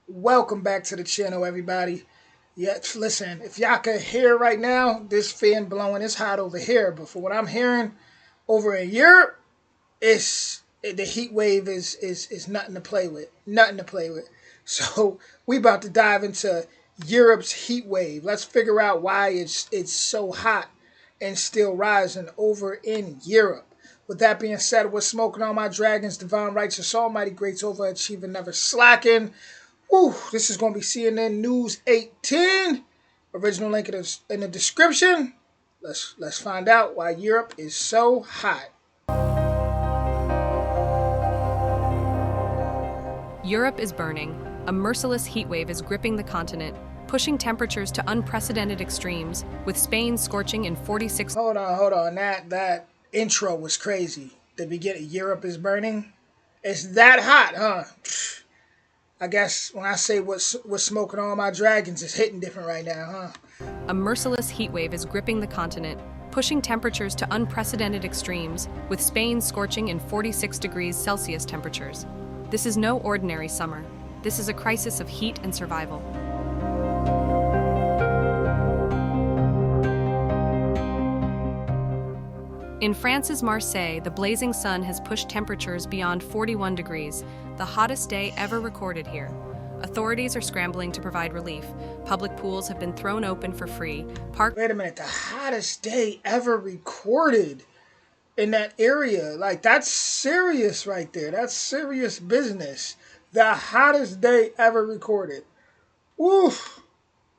Welcome back to the channel, everybody. Yeah, listen, if y'all could hear right now, this fan blowing, it's hot over here. But for what I'm hearing over in Europe, the heat wave is nothing to play with. Nothing to play with. So we about to dive into Europe's heat wave. Let's figure out why it's so hot and still rising over in Europe. With that being said, we're smoking on my dragons, divine righteous, almighty greats, overachieving, never slacking. Woo, this is going to be CNN News 18. Original link in the description. Let's find out why Europe is so hot. Europe is burning. A merciless heatwave is gripping the continent, pushing temperatures to unprecedented extremes, with Spain scorching in 46. Hold on. That intro was crazy. The beginning, Europe is burning. It's that hot, huh? I guess when I say what's smoking on my dragons, it's hitting different right now, huh? A merciless heatwave is gripping the continent, pushing temperatures to unprecedented extremes, with Spain scorching in 46 degrees Celsius temperatures. This is no ordinary summer. This is a crisis of heat and survival. In France's Marseille, the blazing sun has pushed temperatures beyond 41 degrees, the hottest day ever recorded here. Authorities are scrambling to provide relief. Public pools have been thrown open for free. Wait a minute, the hottest day ever recorded in that area. Like, that's serious right there. That's serious business. The hottest day ever recorded. Woof.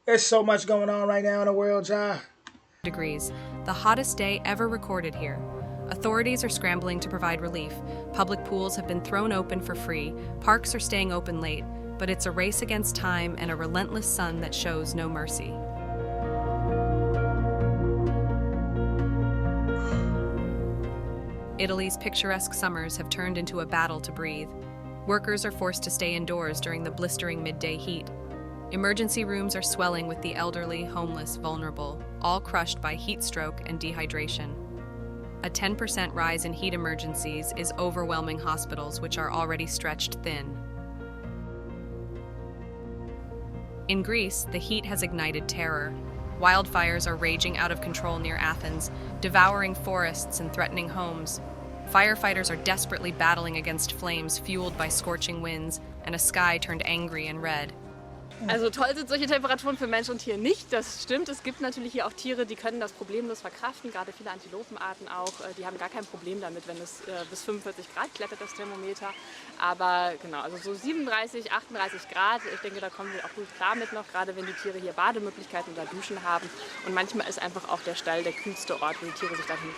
There's so much going on right now in the world, Ja. Degrees, the hottest day ever recorded here. Authorities are scrambling to provide relief. Public pools have been thrown open for free. Parks are staying open late, but it's a race against time and a relentless sun that shows no mercy. Italy's picturesque summers have turned into a battle to breathe. Workers are forced to stay indoors during the blistering midday heat. Emergency rooms are swelling with the elderly, homeless, vulnerable, all crushed by heat stroke and dehydration. A 10% rise in heat emergencies is overwhelming hospitals, which are already stretched thin. In Greece, the heat has ignited terror. Wildfires are raging out of control near Athens, devouring forests and threatening homes. Firefighters are desperately battling against flames fueled by scorching winds and a sky turned angry and red. Also toll sind solche Temperaturen für Mensch und Tier nicht, das stimmt. Es gibt natürlich hier auch Tiere, die können das problemlos verkraften, gerade viele Antilopenarten auch. Die haben gar kein Problem damit, wenn es bis 45 Grad klettert, das Thermometer. Aber genau, also so 37, 38 Grad, ich denke, da kommen wir auch gut klar mit noch, gerade wenn die Tiere hier Bademöglichkeiten oder Duschen haben. Und manchmal ist einfach auch der Stall der kühlste Ort, wo die Tiere sich dahin.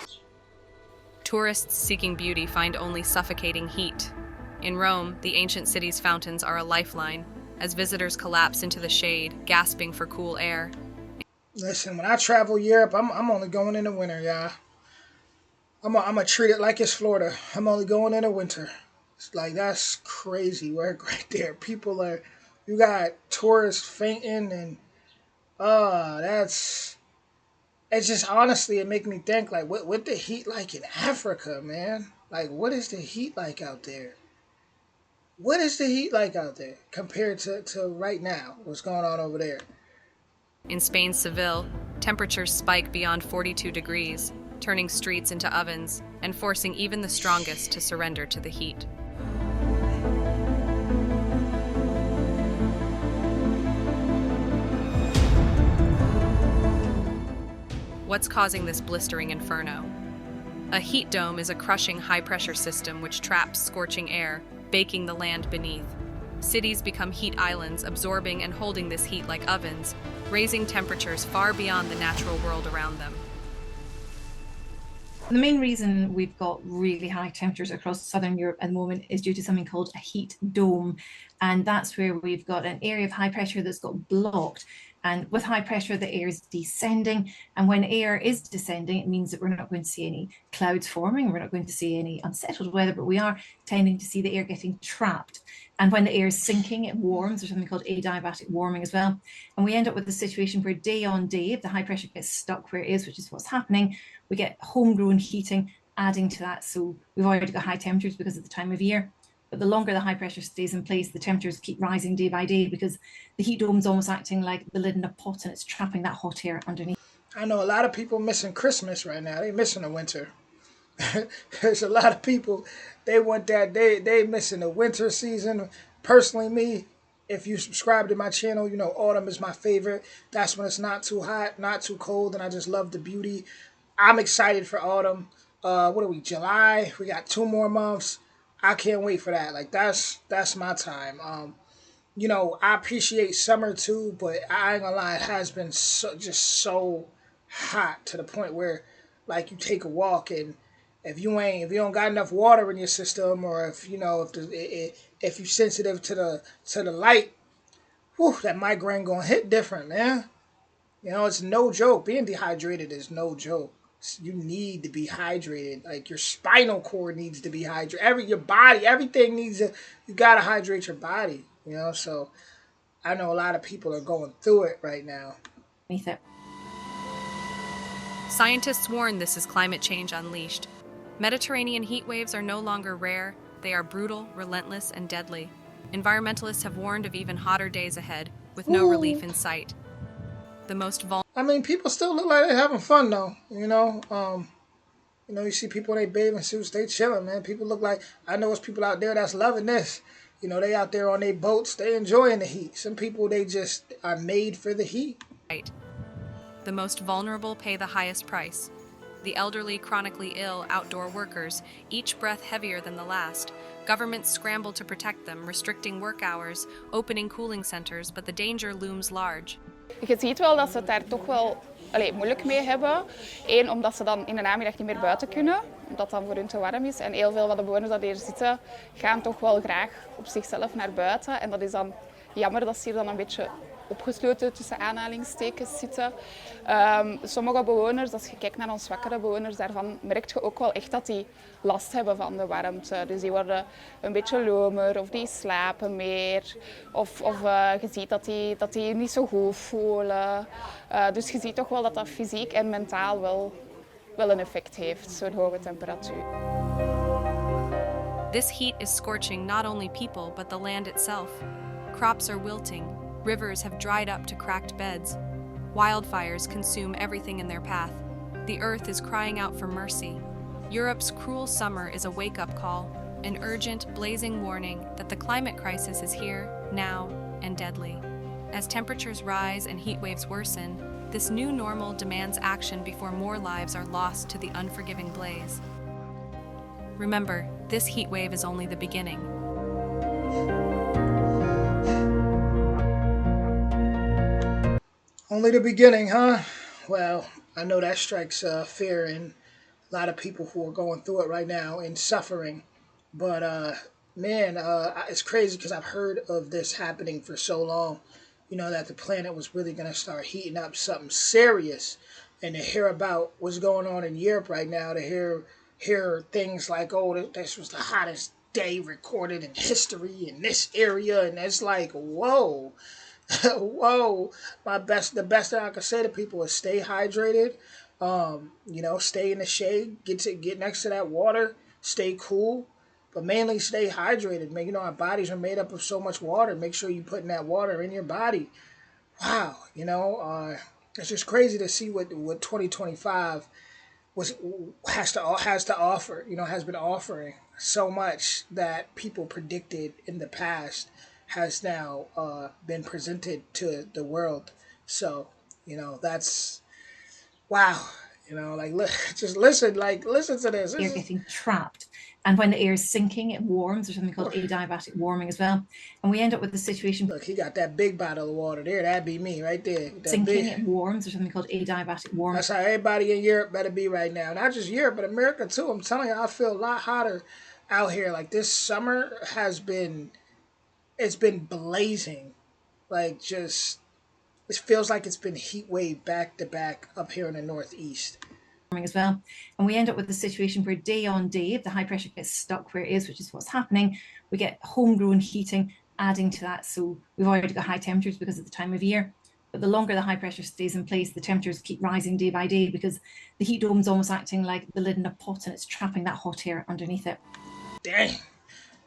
Tourists seeking beauty find only suffocating heat. In Rome, the ancient city's fountains are a lifeline, as visitors collapse into the shade, gasping for cool air. Listen, when I travel Europe, I'm only going in the winter, y'all. I'm gonna treat it like it's Florida. I'm only going in the winter. It's like, that's crazy work right there. You got tourists fainting and that's it's just honestly, it make me think like what the heat like in Africa, man? Like, what is the heat like out there? What is the heat like out there compared to right now? What's going on over there? In Spain's Seville, temperatures spike beyond 42 degrees, turning streets into ovens and forcing even the strongest to surrender to the heat. What's causing this blistering inferno? A heat dome is a crushing high-pressure system which traps scorching air, baking the land beneath. Cities become heat islands, absorbing and holding this heat like ovens, raising temperatures far beyond the natural world around them. The main reason we've got really high temperatures across southern Europe at the moment is due to something called a heat dome. And that's where we've got an area of high pressure that's got blocked. And with high pressure, the air is descending. And when air is descending, it means that we're not going to see any clouds forming. We're not going to see any unsettled weather, but we are tending to see the air getting trapped. And when the air is sinking, it warms. There's something called adiabatic warming as well. And we end up with a situation where day on day, if the high pressure gets stuck where it is, which is what's happening, we get homegrown heating adding to that. So we've already got high temperatures because of the time of year. But the longer the high pressure stays in place, the temperatures keep rising day by day because the heat dome's almost acting like the lid in a pot and it's trapping that hot air underneath. I know a lot of people missing Christmas right now. They missing the winter. There's a lot of people, they want that, they missing the winter season. Personally, me, if you subscribe to my channel, you know autumn is my favorite. That's when it's not too hot, not too cold, and I just love the beauty. I'm excited for autumn. What are we, July? We got 2 more months. I can't wait for that. Like that's my time. You know, I appreciate summer too, but I ain't gonna lie, it has been just so hot to the point where, like, you take a walk and if you don't got enough water in your system, or if you know if you're sensitive to the light, whew, that migraine gonna hit different, man. You know, it's no joke. Being dehydrated is no joke. You need to be hydrated. Like your spinal cord needs to be hydrated. Your body, everything needs to. You gotta hydrate your body. You know, so I know a lot of people are going through it right now. Scientists warn this is climate change unleashed. Mediterranean heat waves are no longer rare. They are brutal, relentless, and deadly. Environmentalists have warned of even hotter days ahead, with no relief in sight. The most I mean, people still look like they're having fun though. You know, you see people in their bathing suits, they chilling, man. People look like, I know it's people out there that's loving this. You know, they out there on their boats, they enjoying the heat. Some people, they just are made for the heat. The most vulnerable pay the highest price. The elderly, chronically ill, outdoor workers, each breath heavier than the last. Governments scramble to protect them, restricting work hours, opening cooling centers, but the danger looms large. Je ziet wel dat ze het daar toch wel moeilijk mee hebben. Eén, omdat ze dan in de namiddag niet meer buiten kunnen, omdat dan voor hun te warm is. En heel veel van de bewoners die hier zitten, gaan toch wel graag op zichzelf naar buiten. En dat is dan jammer dat ze hier dan een beetje opgesloten tussen aanhalingstekens zitten. Sommige bewoners, als je kijkt naar ons zwakkere bewoners, daarvan merk je ook wel echt dat die last hebben van de warmte. Dus die worden een beetje lomer of die slapen meer. Of je ziet dat die niet zo goed voelen. Dus je ziet toch wel dat dat fysiek en mentaal wel een effect heeft, zo'n hoge temperatuur. This heat is scorching not only people, but the land itself. Crops are wilting. Rivers have dried up to cracked beds. Wildfires consume everything in their path. The earth is crying out for mercy. Europe's cruel summer is a wake-up call, an urgent, blazing warning that the climate crisis is here, now, and deadly. As temperatures rise and heat waves worsen, this new normal demands action before more lives are lost to the unforgiving blaze. Remember, this heat wave is only the beginning. Only the beginning, huh? Well, I know that strikes fear in a lot of people who are going through it right now and suffering. But, man, it's crazy because I've heard of this happening for so long. You know, that the planet was really going to start heating up something serious. And to hear about what's going on in Europe right now, to hear things like, oh, this was the hottest day recorded in history in this area. And it's like, whoa. Whoa, the best thing I can say to people is stay hydrated. You know, stay in the shade, get next to that water, stay cool, but mainly stay hydrated. Man, you know, our bodies are made up of so much water. Make sure you're putting that water in your body. Wow, you know, it's just crazy to see what 2025 has to offer. You know, has been offering so much that people predicted in the past has now been presented to the world. So, you know, that's, wow. You know, like, just listen to this. You're getting trapped. And when the air is sinking, it warms. There's something called adiabatic warming as well. And we end up with the situation. Look, he got that big bottle of water there. That'd be me right there. Sinking, it warms. There's something called adiabatic warming. That's how everybody in Europe better be right now. Not just Europe, but America too. I'm telling you, I feel a lot hotter out here. Like, this summer it's been blazing. Like, just, it feels like it's been heat wave back to back up here in the Northeast. As well. And we end up with the situation where day on day, if the high pressure gets stuck where it is, which is what's happening, we get homegrown heating adding to that. So we've already got high temperatures because of the time of year. But the longer the high pressure stays in place, the temperatures keep rising day by day because the heat dome's almost acting like the lid in a pot and it's trapping that hot air underneath it. Dang.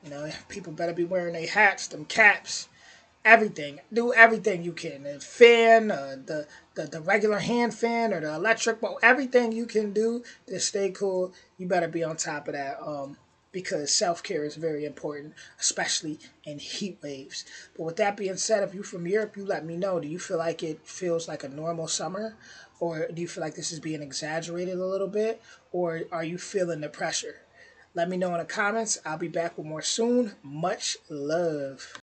You know, people better be wearing their hats, them caps, everything. Do everything you can. The fan, the regular hand fan or the electric, well, everything you can do to stay cool. You better be on top of that. Because self care is very important, especially in heat waves. But with that being said, if you're from Europe, you let me know. Do you feel like it feels like a normal summer? Or do you feel like this is being exaggerated a little bit? Or are you feeling the pressure? Let me know in the comments. I'll be back with more soon. Much love.